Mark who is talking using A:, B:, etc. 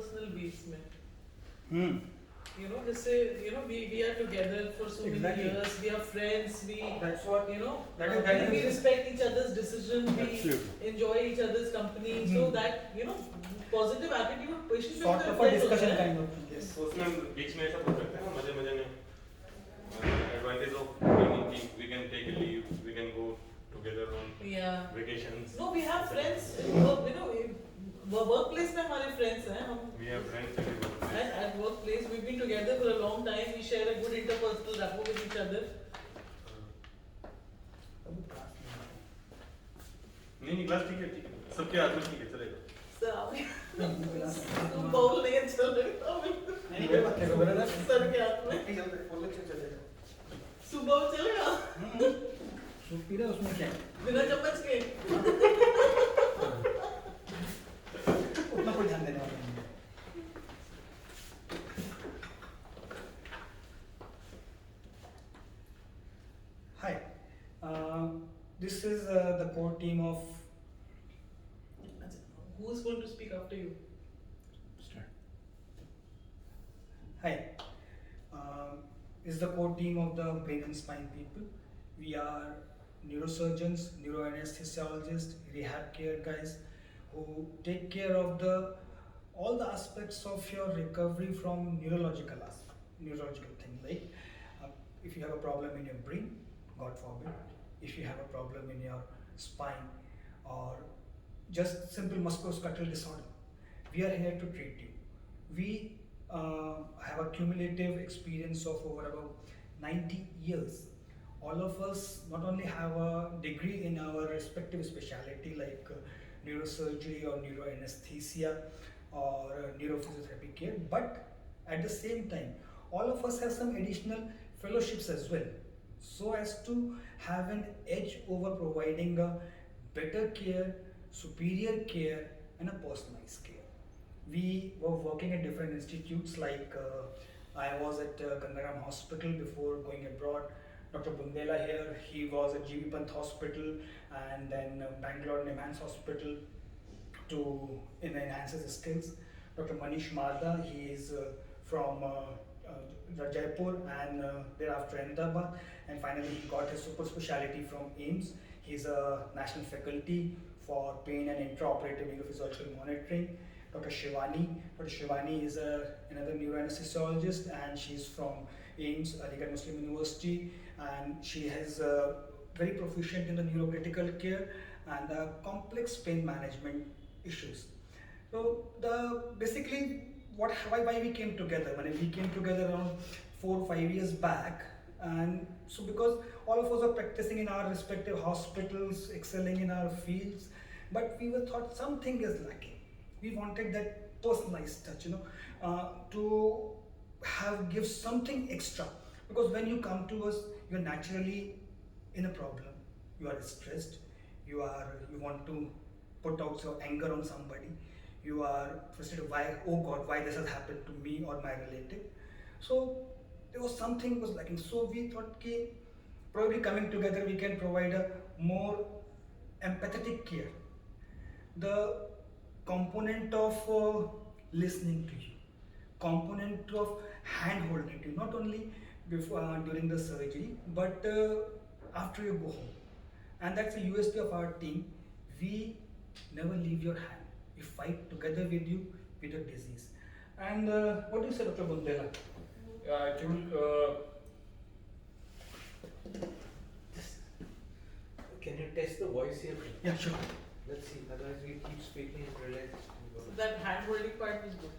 A: interpersonal beats में.
B: Hmm.
A: You know, just say, you know, we are together for so many
B: Exactly.
A: years. We are friends.
B: That's what
A: You know,
B: that
A: we
B: is
A: respect each other's decisions. We
B: Absolutely.
A: enjoy each other's company. So that, you know, positive attitude, patient
B: sort of a discussion kind of thing. Yes.
C: तो उसमें बीच में ऐसा बोल सकते हैं ना मजे मजे में advantage of being team we can take a leave we can go together on vacations
A: No, we have friends. You know, workplace में हमारे friends हैं. हम
C: we have friends in work
A: at workplace we've been together for a long time. We share a good interpersonal rapport with each other.
C: नहीं class ठीक है सबके हाथ में ठीक है चलेगा
A: So bowl नहीं चल रहा
B: नहीं कोई बात नहीं बोला ना
A: सर के हाथ में
B: नहीं चलता फुल लेक्चर चलेगा
A: सुबह चलेगा
B: सूप पी रहा उसमें क्या है
A: बिना चम्मच के
B: उतना कोई ध्यान देने वाला नहीं है Hi, this is the core team of.
A: Who's going to speak after you?
B: Hi, is the core team of the brain and spine people. We are neurosurgeons, neuroanesthesiologists, rehab care guys who take care of all the aspects of your recovery from neurological thing. Like if you have a problem in your brain, God forbid, if you have a problem in your spine or just simple musculoskeletal disorder, we are here to treat you. We have a cumulative experience of over about 90 years. All of us not only have a degree in our respective specialty like neurosurgery or neuroanesthesia or neurophysiotherapy care, but at the same time, all of us have some additional fellowships as well, so as to have an edge over providing a better care, superior care, and a personalized care. We were working at different institutes like I was at Gangaram Hospital before going abroad. Dr. Bundela here, he was at GV Pant Hospital and then Bangalore Nimans Hospital to enhance his skills. Dr. Manish Marda, he is from Jaipur and thereafter Ahmedabad, and finally he got his super specialty from AIIMS. He's a national faculty for pain and intraoperative neurophysiological monitoring. Dr. Shivani is another neuroanesthesiologist and she's from AIIMS, Aligarh Muslim University, and she is very proficient in the neurocritical care and the complex pain management issues. So basically why we came together. When we came together around 4 or 5 years back, and so because all of us are practicing in our respective hospitals, excelling in our fields, but we were thought something is lacking. We wanted that personalized touch, to give something extra. Because when you come to us, you're naturally in a problem. You are stressed. You want to put out your anger on somebody. You are frustrated. Why? Oh God, why this has happened to me or my relative? So there was something was lacking. So we thought, okay, probably coming together, we can provide a more empathetic care. The component of listening to you, component of hand holding you, not only during the surgery, but after you go home. And that's the USP of our team. We never leave your hand. We fight together with you with the disease. And what do you say, Dr. Bundela?
D: Can you test the voice here?
B: Yeah, sure.
D: Let's see. Otherwise, we keep speaking and realize.
A: That hand holding part is good.